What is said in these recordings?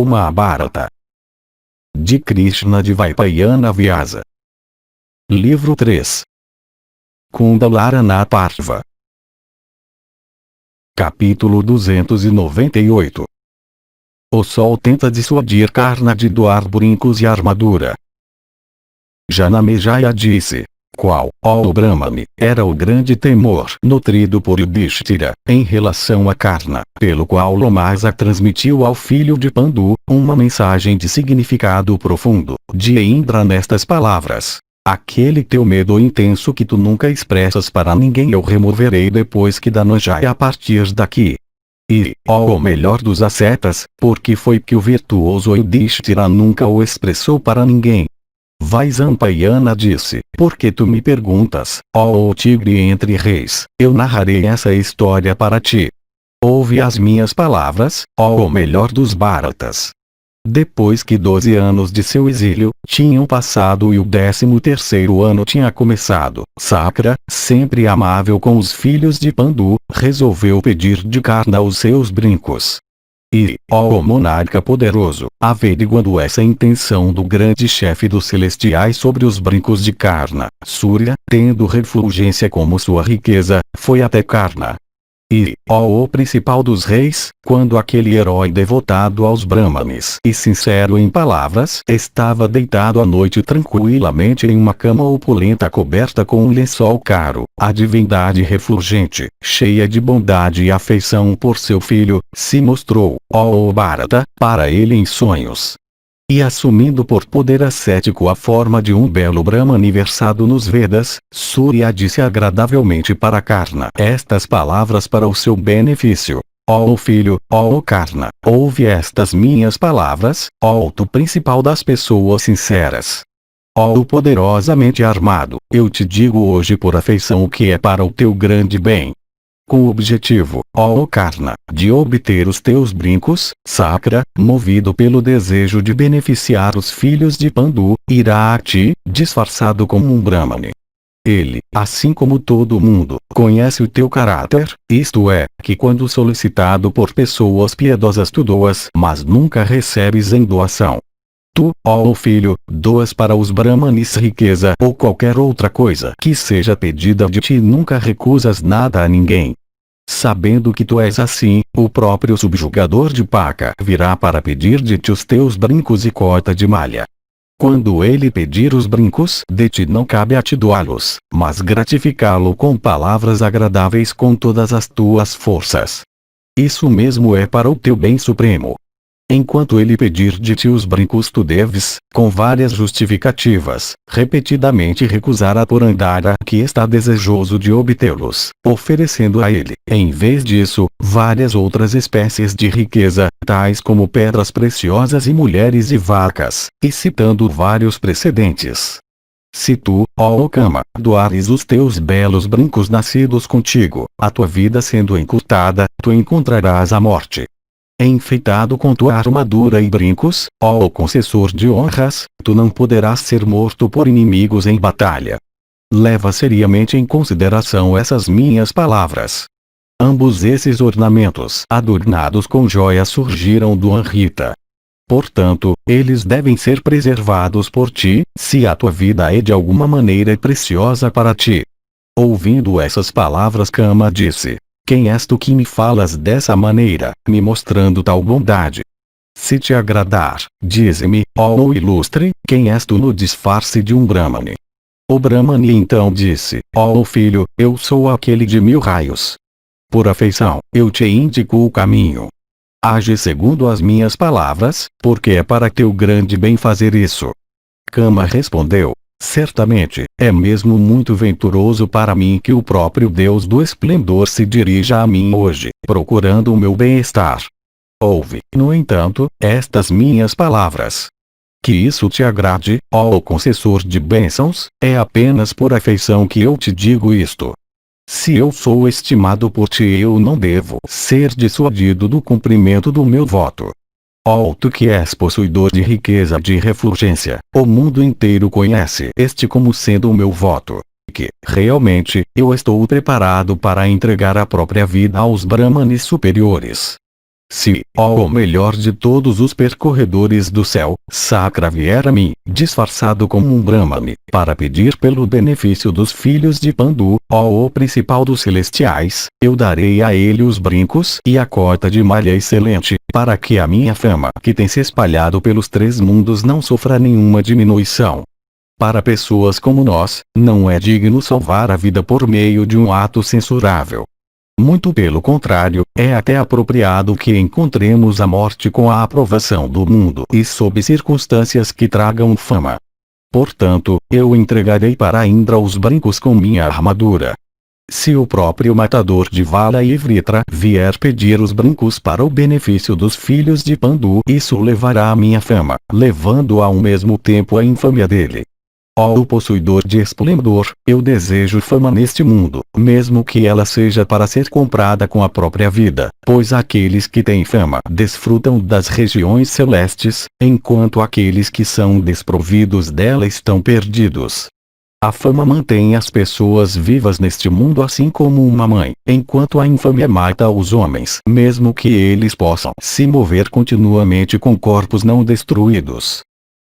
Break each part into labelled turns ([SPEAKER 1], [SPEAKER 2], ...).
[SPEAKER 1] o Mahabharata. De Krishna Dvaipayana Vyasa. Livro 3. Kundalarana Parva. Capítulo 298. O sol tenta dissuadir Karna de doar brincos e armadura. Janamejaya disse: qual, ó Brahmane, era o grande temor nutrido por Yudhishthira, em relação a Karna, pelo qual Lomasa transmitiu ao filho de Pandu, uma mensagem de significado profundo, de Indra nestas palavras: aquele teu medo intenso que tu nunca expressas para ninguém eu removerei depois que Dhananjaya a partir daqui. E, ó o melhor dos ascetas, porque foi que o virtuoso Yudhishthira nunca o expressou para ninguém. Vaisampayana disse: porque tu me perguntas, ó o tigre entre reis, eu narrarei essa história para ti. Ouve as minhas palavras, ó o melhor dos Bharatas. Depois que 12 anos de seu exílio tinham passado e o 13º ano tinha começado, Sakra, sempre amável com os filhos de Pandu, resolveu pedir de Karna os seus brincos. E, ó monarca poderoso, averiguando essa intenção do grande chefe dos celestiais sobre os brincos de Karna, Surya, tendo refulgência como sua riqueza, foi até Karna. E, ó o principal dos reis, quando aquele herói devotado aos Brahmanes e sincero em palavras estava deitado à noite tranquilamente em uma cama opulenta coberta com um lençol caro, a divindade refulgente, cheia de bondade e afeição por seu filho, se mostrou, ó Bharata, para ele em sonhos. E assumindo por poder ascético a forma de um belo Brahmane versado nos Vedas, Surya disse agradavelmente para Karna estas palavras para o seu benefício: ó filho, ó Karna, ouve estas minhas palavras, ó tu principal das pessoas sinceras. Ó poderosamente armado, eu te digo hoje por afeição o que é para o teu grande bem. Com o objetivo, ó Karna, de obter os teus brincos, Sakra, movido pelo desejo de beneficiar os filhos de Pandu, irá a ti, disfarçado como um Brahmane. Ele, assim como todo mundo, conhece o teu caráter, isto é, que quando solicitado por pessoas piedosas tu doas, mas nunca recebes em doação. Tu, ó filho, doas para os Brahmanes riqueza ou qualquer outra coisa que seja pedida de ti e nunca recusas nada a ninguém. Sabendo que tu és assim, o próprio subjugador de Paka virá para pedir de ti os teus brincos e cota de malha. Quando ele pedir os brincos de ti não cabe a ti doá-los, mas gratificá-lo com palavras agradáveis com todas as tuas forças. Isso mesmo é para o teu bem supremo. Enquanto ele pedir de ti os brincos tu deves, com várias justificativas, repetidamente recusar a Purandara que está desejoso de obtê-los, oferecendo a ele, em vez disso, várias outras espécies de riqueza, tais como pedras preciosas e mulheres e vacas, e citando vários precedentes. Se tu, ó Kama, doares os teus belos brincos nascidos contigo, a tua vida sendo encurtada, tu encontrarás a morte. Enfeitado com tua armadura e brincos, ó concessor de honras, tu não poderás ser morto por inimigos em batalha. Leva seriamente em consideração essas minhas palavras. Ambos esses ornamentos adornados com joias surgiram do Amrita. Portanto, eles devem ser preservados por ti, se a tua vida é de alguma maneira preciosa para ti. Ouvindo essas palavras Kama disse: quem és tu que me falas dessa maneira, me mostrando tal bondade? Se te agradar, dize-me, ó ilustre, quem és tu no disfarce de um Brahmane? O Brahmane então disse: ó filho, eu sou aquele de 1000 raios. Por afeição, eu te indico o caminho. Age segundo as minhas palavras, porque é para teu grande bem fazer isso. Kama respondeu: certamente, é mesmo muito venturoso para mim que o próprio Deus do esplendor se dirija a mim hoje, procurando o meu bem-estar. Ouve, no entanto, estas minhas palavras. Que isso te agrade, ó concessor de bênçãos, é apenas por afeição que eu te digo isto. Se eu sou estimado por ti eu não devo ser dissuadido do cumprimento do meu voto. Ó tu que és possuidor de riqueza de refulgência, o mundo inteiro conhece este como sendo o meu voto, que, realmente, eu estou preparado para entregar a própria vida aos Brahmanes superiores. Se, ó o melhor de todos os percorredores do céu, Sakra vier a mim, disfarçado como um Brahmane, para pedir pelo benefício dos filhos de Pandu, ó o principal dos celestiais, eu darei a ele os brincos e a cota de malha excelente, para que a minha fama, que tem se espalhado pelos 3 mundos, não sofra nenhuma diminuição. Para pessoas como nós, não é digno salvar a vida por meio de um ato censurável. Muito pelo contrário, é até apropriado que encontremos a morte com a aprovação do mundo e sob circunstâncias que tragam fama. Portanto, eu entregarei para Indra os brincos com minha armadura. Se o próprio matador de Vala e Vritra vier pedir os brincos para o benefício dos filhos de Pandu, isso levará a minha fama, levando ao mesmo tempo a infâmia dele. Ó o possuidor de esplendor, eu desejo fama neste mundo, mesmo que ela seja para ser comprada com a própria vida, pois aqueles que têm fama desfrutam das regiões celestes, enquanto aqueles que são desprovidos dela estão perdidos. A fama mantém as pessoas vivas neste mundo assim como uma mãe, enquanto a infâmia mata os homens, mesmo que eles possam se mover continuamente com corpos não destruídos.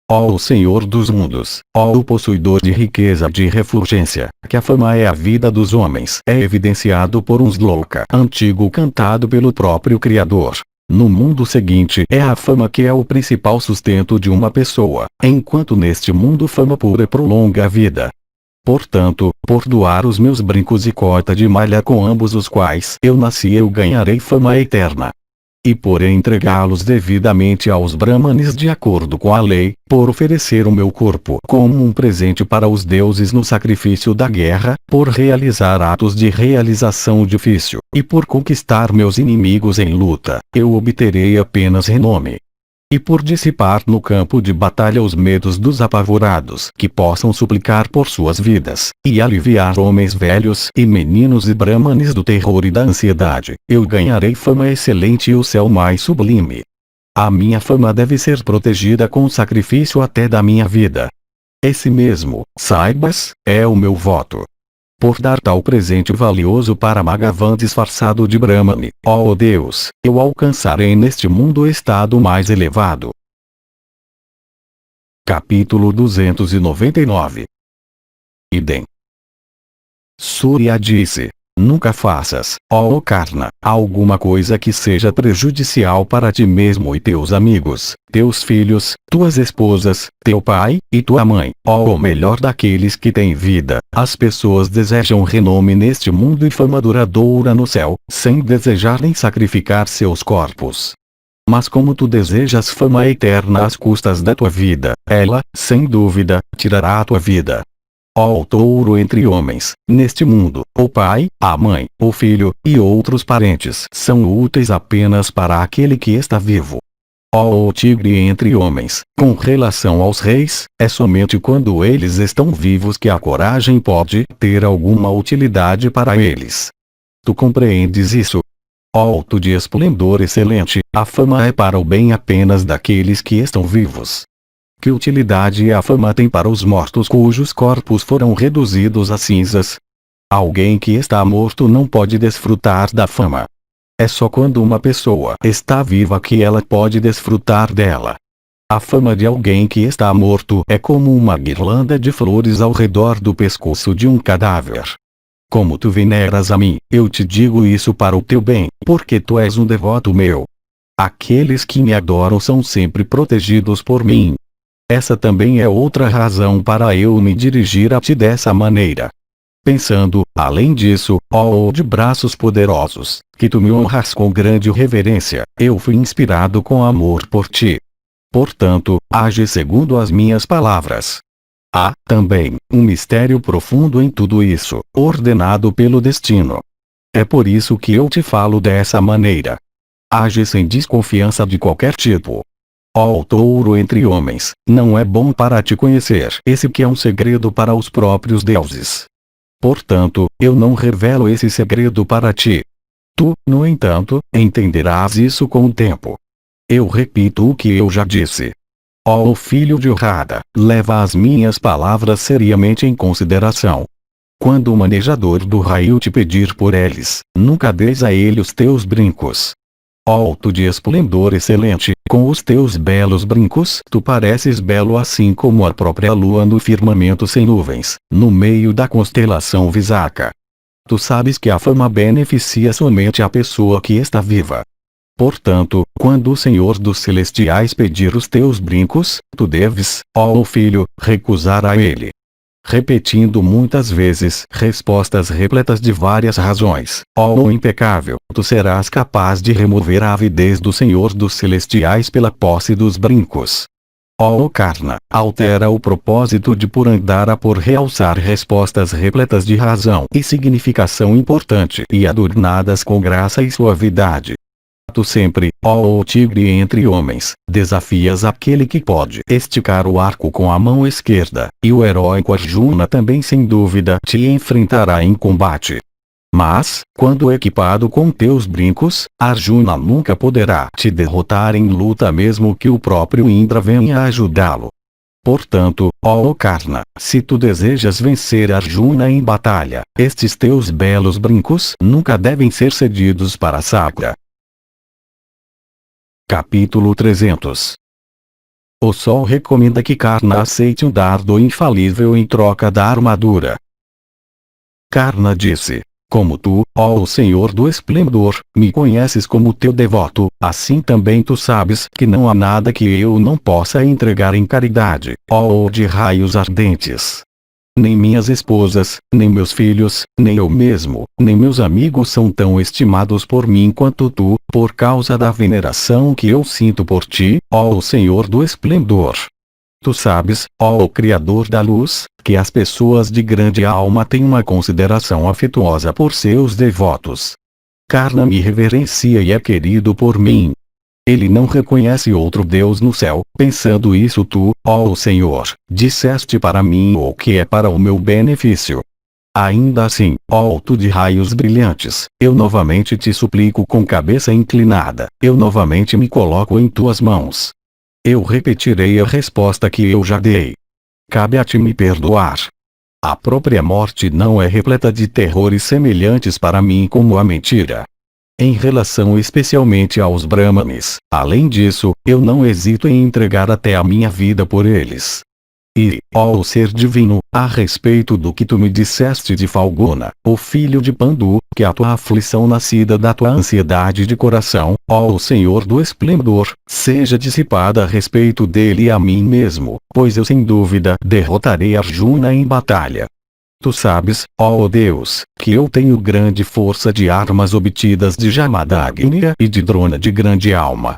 [SPEAKER 1] Ó o Senhor dos mundos, ó o possuidor de riqueza de refulgência, que a fama é a vida dos homens, é evidenciado por um sloka antigo cantado pelo próprio Criador. No mundo seguinte é a fama que é o principal sustento de uma pessoa, enquanto neste mundo fama pura prolonga a vida. Portanto, por doar os meus brincos e cota de malha com ambos os quais eu nasci, eu ganharei fama eterna. E por entregá-los devidamente aos Brahmanes de acordo com a lei, por oferecer o meu corpo como um presente para os deuses no sacrifício da guerra, por realizar atos de realização difícil, e por conquistar meus inimigos em luta, eu obterei apenas renome. E por dissipar no campo de batalha os medos dos apavorados que possam suplicar por suas vidas, e aliviar homens velhos e meninos e brahmanes do terror e da ansiedade, eu ganharei fama excelente e o céu mais sublime. A minha fama deve ser protegida com sacrifício até da minha vida. Esse mesmo, saibas, é o meu voto. Por dar tal presente valioso para Magavan disfarçado de Brahmane, ó Deus, eu alcançarei neste mundo o estado mais elevado. Capítulo 299. Idem. Surya disse: nunca faças, ó Karna, alguma coisa que seja prejudicial para ti mesmo e teus amigos, teus filhos, tuas esposas, teu pai, e tua mãe, ó o melhor daqueles que têm vida. As pessoas desejam renome neste mundo e fama duradoura no céu, sem desejar nem sacrificar seus corpos. Mas como tu desejas fama eterna às custas da tua vida, ela, sem dúvida, tirará a tua vida. Ó touro entre homens, neste mundo, o pai, a mãe, o filho, e outros parentes são úteis apenas para aquele que está vivo. Ó tigre entre homens, com relação aos reis, é somente quando eles estão vivos que a coragem pode ter alguma utilidade para eles. Tu compreendes isso? Ó tu de esplendor excelente, a fama é para o bem apenas daqueles que estão vivos. Que utilidade a fama tem para os mortos cujos corpos foram reduzidos a cinzas? Alguém que está morto não pode desfrutar da fama. É só quando uma pessoa está viva que ela pode desfrutar dela. A fama de alguém que está morto é como uma guirlanda de flores ao redor do pescoço de um cadáver. Como tu veneras a mim, eu te digo isso para o teu bem, porque tu és um devoto meu. Aqueles que me adoram são sempre protegidos por mim. Essa também é outra razão para eu me dirigir a ti dessa maneira. Pensando, além disso, ó de braços poderosos, que tu me honras com grande reverência, eu fui inspirado com amor por ti. Portanto, age segundo as minhas palavras. Há, também, um mistério profundo em tudo isso, ordenado pelo destino. É por isso que eu te falo dessa maneira. Age sem desconfiança de qualquer tipo. Ó touro entre homens, não é bom para te conhecer esse que é um segredo para os próprios deuses. Portanto, eu não revelo esse segredo para ti. Tu, no entanto, entenderás isso com o tempo. Eu repito o que eu já disse. Ó filho de Radha, leva as minhas palavras seriamente em consideração. Quando o manejador do raio te pedir por eles, nunca des a ele os teus brincos. ó tu de esplendor excelente, com os teus belos brincos tu pareces belo assim como a própria lua no firmamento sem nuvens, no meio da constelação Visakha. Tu sabes que a fama beneficia somente a pessoa que está viva. Portanto, quando o Senhor dos Celestiais pedir os teus brincos, tu deves, ó filho, recusar a ele. Repetindo muitas vezes respostas repletas de várias razões, ó impecável, tu serás capaz de remover a avidez do Senhor dos Celestiais pela posse dos brincos. Ó Karna, altera o propósito de Purandara por realçar respostas repletas de razão e significação importante e adornadas com graça e suavidade. Tu sempre, ó tigre entre homens, desafias aquele que pode esticar o arco com a mão esquerda, e o heróico Arjuna também sem dúvida te enfrentará em combate. Mas, quando equipado com teus brincos, Arjuna nunca poderá te derrotar em luta mesmo que o próprio Indra venha ajudá-lo. Portanto, ó Karna, se tu desejas vencer Arjuna em batalha, estes teus belos brincos nunca devem ser cedidos para Sakra. Capítulo 300. O Sol recomenda que Karna aceite um dardo infalível em troca da armadura. Karna disse: como tu, ó Senhor do Esplendor, me conheces como teu devoto, assim também tu sabes que não há nada que eu não possa entregar em caridade, ó de raios ardentes. Nem minhas esposas, nem meus filhos, nem eu mesmo, nem meus amigos são tão estimados por mim quanto tu, por causa da veneração que eu sinto por ti, ó Senhor do Esplendor. Tu sabes, ó Criador da Luz, que as pessoas de grande alma têm uma consideração afetuosa por seus devotos. Karna me reverencia e é querido por mim. Ele não reconhece outro Deus no céu, pensando isso tu, ó Senhor, disseste para mim o que é para o meu benefício. Ainda assim, ó tu de raios brilhantes, eu novamente te suplico com cabeça inclinada, eu novamente me coloco em tuas mãos. Eu repetirei a resposta que eu já dei. Cabe a ti me perdoar. A própria morte não é repleta de terrores semelhantes para mim como a mentira. Em relação especialmente aos Brahmanes, além disso, eu não hesito em entregar até a minha vida por eles. E, ó Ser Divino, a respeito do que tu me disseste de Falguna, o filho de Pandu, que a tua aflição nascida da tua ansiedade de coração, ó Senhor do Esplendor, seja dissipada a respeito dele e a mim mesmo, pois eu sem dúvida derrotarei Arjuna em batalha. Tu sabes, ó Deus, que eu tenho grande força de armas obtidas de Jamadagni e de Drona de grande alma.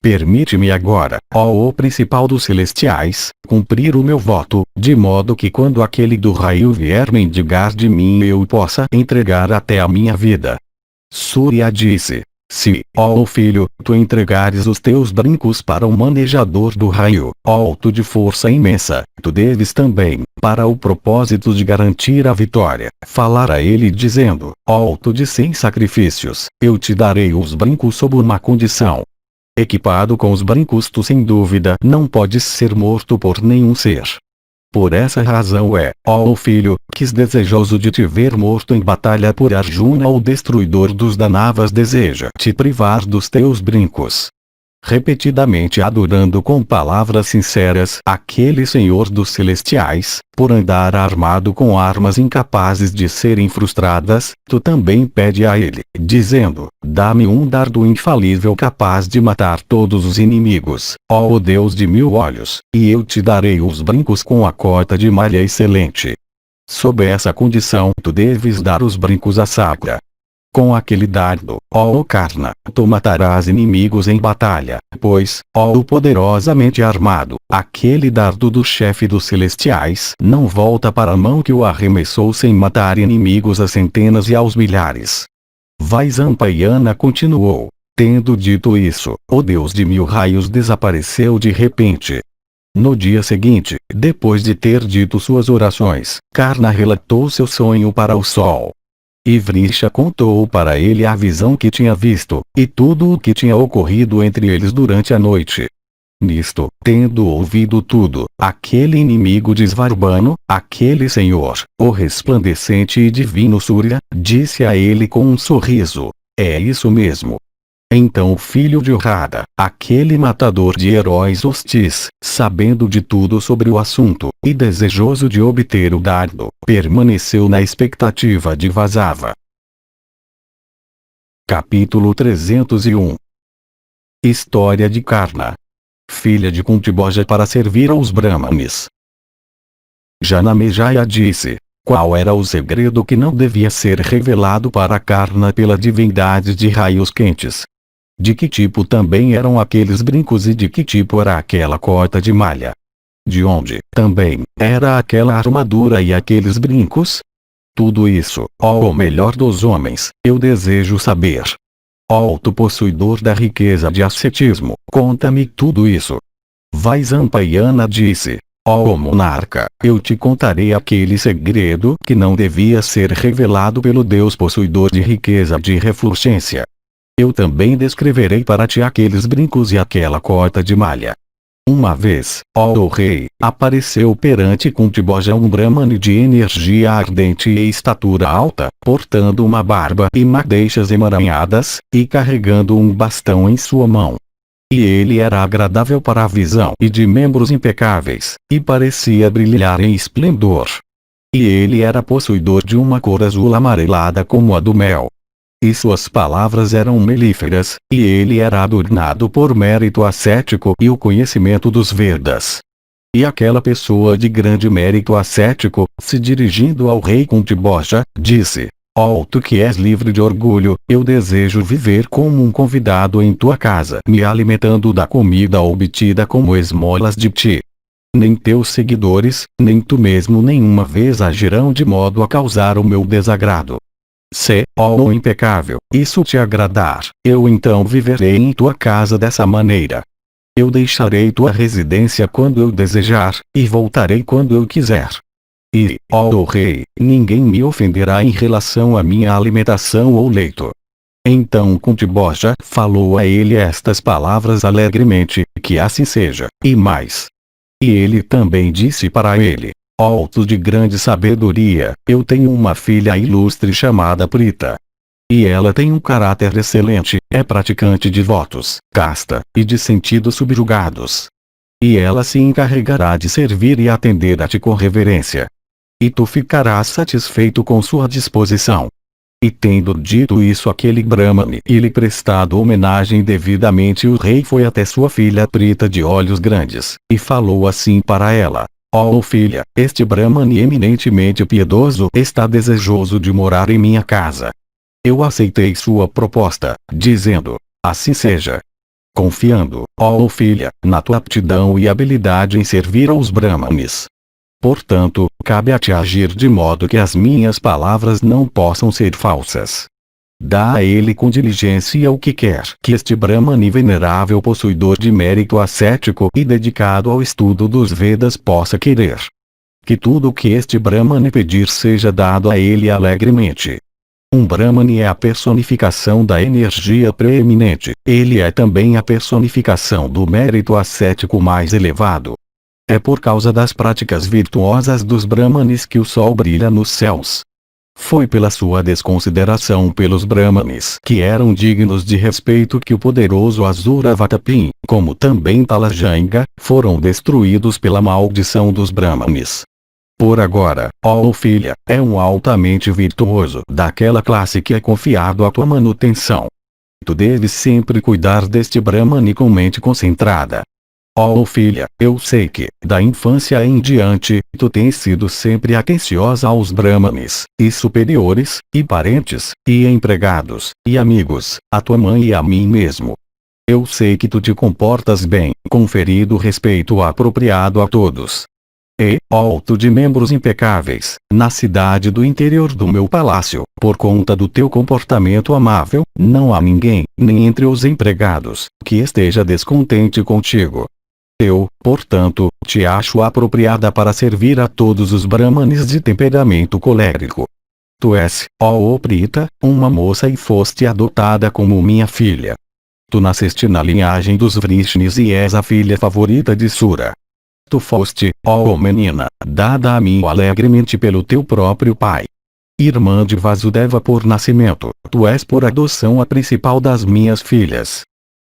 [SPEAKER 1] Permite-me agora, ó o principal dos celestiais, cumprir o meu voto, de modo que quando aquele do raio vier mendigar de mim eu possa entregar até a minha vida. Surya disse: se, ó filho, tu entregares os teus brincos para o manejador do raio, ó tu de força imensa, tu deves também, para o propósito de garantir a vitória, falar a ele dizendo: ó tu de 100 sacrifícios, eu te darei os brincos sob uma condição. Equipado com os brincos tu sem dúvida não podes ser morto por nenhum ser. Por essa razão é, ó filho, que desejoso de te ver morto em batalha por Arjuna o destruidor dos Danavas deseja te privar dos teus brincos. Repetidamente adorando com palavras sinceras aquele Senhor dos Celestiais, por andar armado com armas incapazes de serem frustradas, tu também pede a ele, dizendo: dá-me um dardo infalível capaz de matar todos os inimigos, ó Deus de 1000 olhos, e eu te darei os brincos com a cota de malha excelente. Sob essa condição tu deves dar os brincos a Sakra. Com aquele dardo, ó Karna, tu matarás inimigos em batalha, pois, ó poderosamente armado, aquele dardo do chefe dos celestiais não volta para a mão que o arremessou sem matar inimigos a centenas e aos milhares. Vaisampayana continuou: tendo dito isso, o deus de 1000 raios desapareceu de repente. No dia seguinte, depois de ter dito suas orações, Karna relatou seu sonho para o sol. E Vrisha contou para ele a visão que tinha visto, e tudo o que tinha ocorrido entre eles durante a noite. Nisto, tendo ouvido tudo, aquele inimigo de Svarbano, aquele senhor, o resplandecente e divino Surya, disse a ele com um sorriso: é isso mesmo. Então o filho de Urrada, aquele matador de heróis hostis, sabendo de tudo sobre o assunto, e desejoso de obter o dardo, permaneceu na expectativa de Vazava. Capítulo 301. História de Karna, filha de Kuntiboja, para servir aos Brahmanes. Janamejaya disse: qual era o segredo que não devia ser revelado para Karna pela divindade de raios quentes? De que tipo também eram aqueles brincos e de que tipo era aquela cota de malha? De onde, também, era aquela armadura e aqueles brincos? Tudo isso, ó o melhor dos homens, eu desejo saber. Ó alto possuidor da riqueza de ascetismo, conta-me tudo isso. Vaisampayana disse: ó monarca, eu te contarei aquele segredo que não devia ser revelado pelo Deus possuidor de riqueza de refulgência. Eu também descreverei para ti aqueles brincos e aquela cota de malha. Uma vez, ó rei, apareceu perante Kuntiboja um Brahmane de energia ardente e estatura alta, portando uma barba e madeixas emaranhadas, e carregando um bastão em sua mão. E ele era agradável para a visão e de membros impecáveis, e parecia brilhar em esplendor. E ele era possuidor de uma cor azul amarelada como a do mel. E suas palavras eram melíferas, e ele era adornado por mérito ascético e o conhecimento dos Vedas. E aquela pessoa de grande mérito ascético, se dirigindo ao rei Kuntiboja, disse: ó tu que és livre de orgulho, eu desejo viver como um convidado em tua casa, me alimentando da comida obtida como esmolas de ti. Nem teus seguidores, nem tu mesmo nenhuma vez agirão de modo a causar o meu desagrado. Se, ó impecável, isso te agradar, eu então viverei em tua casa dessa maneira. Eu deixarei tua residência quando eu desejar, e voltarei quando eu quiser. E, ó rei, ninguém me ofenderá em relação à minha alimentação ou leito. Então Kuntiboja falou a ele estas palavras alegremente: que assim seja, e mais. E ele também disse para ele: alto de grande sabedoria, eu tenho uma filha ilustre chamada Prita. E ela tem um caráter excelente, é praticante de votos, casta, e de sentidos subjugados. E ela se encarregará de servir e atender a ti com reverência. E tu ficarás satisfeito com sua disposição. E tendo dito isso aquele Brahmane e lhe prestado homenagem devidamente, o rei foi até sua filha Prita de olhos grandes, e falou assim para ela: ó filha, este Brahmane eminentemente piedoso está desejoso de morar em minha casa. Eu aceitei sua proposta, dizendo: assim seja. Confiando, ó filha, na tua aptidão e habilidade em servir aos Brahmanes. Portanto, cabe a ti agir de modo que as minhas palavras não possam ser falsas. Dá a ele com diligência o que quer que este Brahmane venerável possuidor de mérito ascético e dedicado ao estudo dos Vedas possa querer. Que tudo o que este Brahmane pedir seja dado a ele alegremente. Um Brahmane é a personificação da energia preeminente, ele é também a personificação do mérito ascético mais elevado. É por causa das práticas virtuosas dos Brahmanes que o sol brilha nos céus. Foi pela sua desconsideração pelos Brahmanes que eram dignos de respeito que o poderoso Asura Vatapin, como também Talajanga, foram destruídos pela maldição dos Brahmanes. Por agora, ó filha, é um altamente virtuoso daquela classe que é confiado à tua manutenção. Tu deves sempre cuidar deste Brahmane com mente concentrada. Ó filha, eu sei que, da infância em diante, tu tens sido sempre atenciosa aos Brahmanes, e superiores, e parentes, e empregados, e amigos, a tua mãe e a mim mesmo. Eu sei que tu te comportas bem, conferido respeito apropriado a todos. E, alto de membros impecáveis, na cidade do interior do meu palácio, por conta do teu comportamento amável, não há ninguém, nem entre os empregados, que esteja descontente contigo. Eu, portanto, te acho apropriada para servir a todos os Brahmanes de temperamento colérico. Tu és, ó Prita, uma moça e foste adotada como minha filha. Tu nasceste na linhagem dos Vrishnis e és a filha favorita de Sura. Tu foste, ó menina, dada a mim alegremente pelo teu próprio pai. Irmã de Vasudeva por nascimento, tu és por adoção a principal das minhas filhas.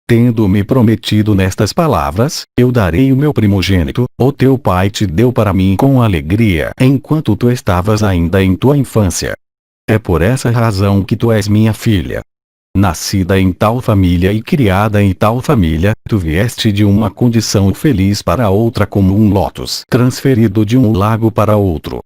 [SPEAKER 1] Tendo-me prometido nestas palavras, eu darei o meu primogênito, o teu pai te deu para mim com alegria enquanto tu estavas ainda em tua infância. É por essa razão que tu és minha filha. Nascida em tal família e criada em tal família, tu vieste de uma condição feliz para outra como um lótus transferido de um lago para outro.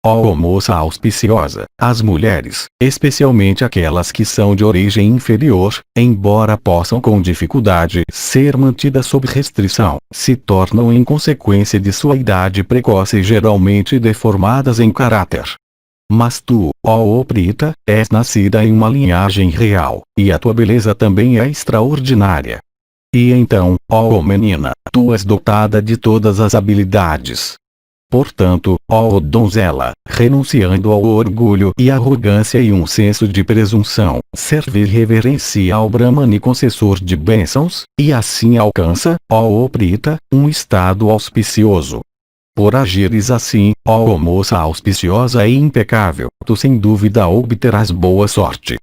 [SPEAKER 1] Ó moça auspiciosa, as mulheres, especialmente aquelas que são de origem inferior, embora possam com dificuldade ser mantidas sob restrição, se tornam em consequência de sua idade precoce geralmente deformadas em caráter. Mas tu, ó Prita, és nascida em uma linhagem real, e a tua beleza também é extraordinária. E então, ó menina, tu és dotada de todas as habilidades. Portanto, ó donzela, renunciando ao orgulho e arrogância e um senso de presunção, serve reverência ao Brahmani concessor de bênçãos, e assim alcança, ó Prita, um estado auspicioso. Por agires assim, ó moça auspiciosa e impecável, tu sem dúvida obterás boa sorte.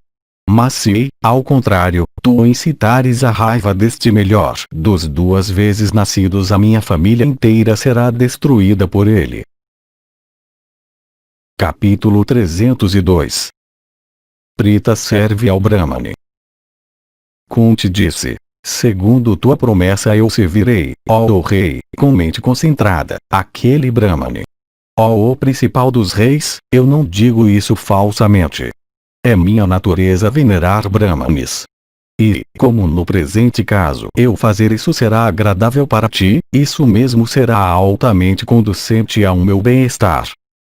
[SPEAKER 1] Mas se, ao contrário, tu incitares a raiva deste melhor dos duas vezes nascidos, a minha família inteira será destruída por ele. Capítulo 302. Prita serve ao Brahmani. Kunti disse: segundo tua promessa eu servirei, ó rei, com mente concentrada, aquele Brahmani. Ó o principal dos reis, eu não digo isso falsamente. É minha natureza venerar Brahmanes. E, como no presente caso eu fazer isso será agradável para ti, isso mesmo será altamente conducente ao meu bem-estar.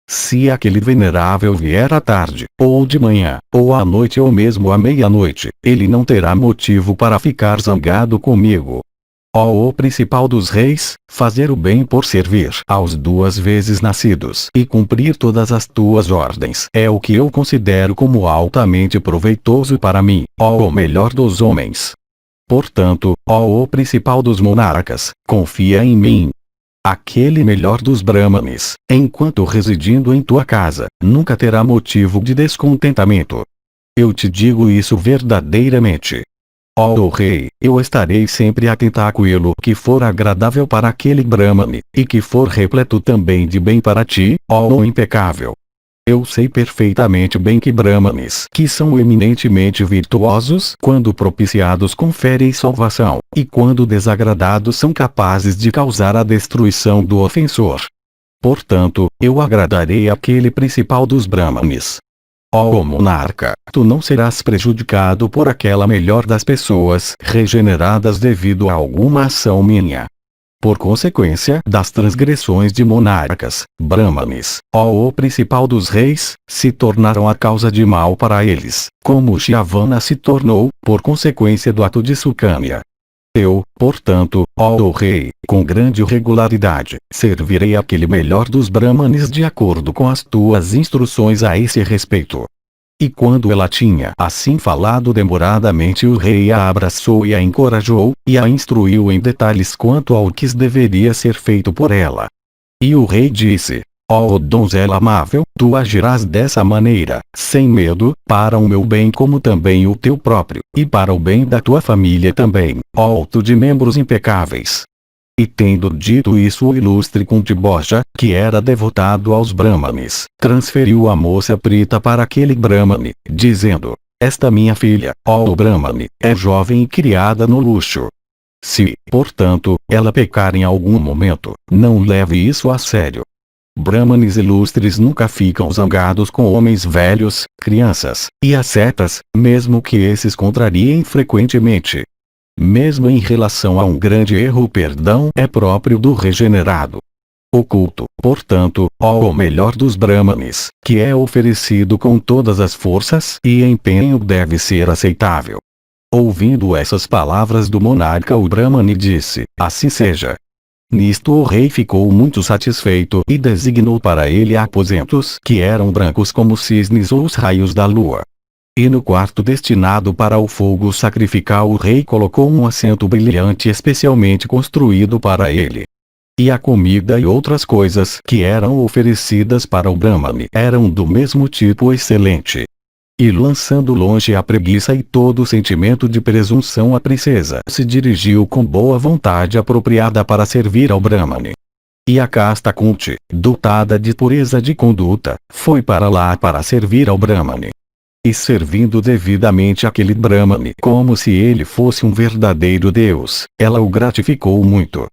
[SPEAKER 1] Se aquele venerável vier à tarde, ou de manhã, ou à noite ou mesmo à meia-noite, ele não terá motivo para ficar zangado comigo. Ó o principal dos reis, fazer o bem por servir aos duas vezes nascidos e cumprir todas as tuas ordens é o que eu considero como altamente proveitoso para mim, ó o melhor dos homens. Portanto, ó o principal dos monarcas, confia em mim. Aquele melhor dos Brahmanes, enquanto residindo em tua casa, nunca terá motivo de descontentamento. Eu te digo isso verdadeiramente. Ó rei, eu estarei sempre atento àquilo que for agradável para aquele Brahmane, e que for repleto também de bem para ti, ó impecável. Eu sei perfeitamente bem que Brahmanes que são eminentemente virtuosos, quando propiciados conferem salvação, e quando desagradados são capazes de causar a destruição do ofensor. Portanto, eu agradarei àquele principal dos Brahmanes. Ó monarca, tu não serás prejudicado por aquela melhor das pessoas regeneradas devido a alguma ação minha. Por consequência das transgressões de monarcas, Brahmanes, ó o principal dos reis, se tornaram a causa de mal para eles, como Shyavana se tornou, por consequência do ato de Sukanya. Eu, portanto, ó rei, com grande regularidade, servirei aquele melhor dos Brahmanes de acordo com as tuas instruções a esse respeito. E quando ela tinha assim falado demoradamente, o rei a abraçou e a encorajou, e a instruiu em detalhes quanto ao que deveria ser feito por ela. E o rei disse: ó donzela amável, tu agirás dessa maneira, sem medo, para o meu bem como também o teu próprio, e para o bem da tua família também, ó tu de membros impecáveis. E tendo dito isso, o ilustre Kunti Bhoja, que era devotado aos Brahmanes, transferiu a moça Prita para aquele Brahmane, dizendo: esta minha filha, ó Brahmane, é jovem e criada no luxo. Se, portanto, ela pecar em algum momento, não leve isso a sério. Brahmanes ilustres nunca ficam zangados com homens velhos, crianças, e ascetas, mesmo que esses contrariem frequentemente. Mesmo em relação a um grande erro, o perdão é próprio do regenerado. O culto, portanto, ó melhor dos Brahmanes, que é oferecido com todas as forças e empenho, deve ser aceitável. Ouvindo essas palavras do monarca, o Brahmane disse: assim seja. Nisto o rei ficou muito satisfeito e designou para ele aposentos que eram brancos como cisnes ou os raios da lua. E no quarto destinado para o fogo sacrificial o rei colocou um assento brilhante especialmente construído para ele. E a comida e outras coisas que eram oferecidas para o Brahmane eram do mesmo tipo excelente. E lançando longe a preguiça e todo o sentimento de presunção, a princesa se dirigiu com boa vontade apropriada para servir ao Brahmane. E a casta Kunti, dotada de pureza de conduta, foi para lá para servir ao Brahmane. E servindo devidamente aquele Brahmane como se ele fosse um verdadeiro Deus, ela o gratificou muito.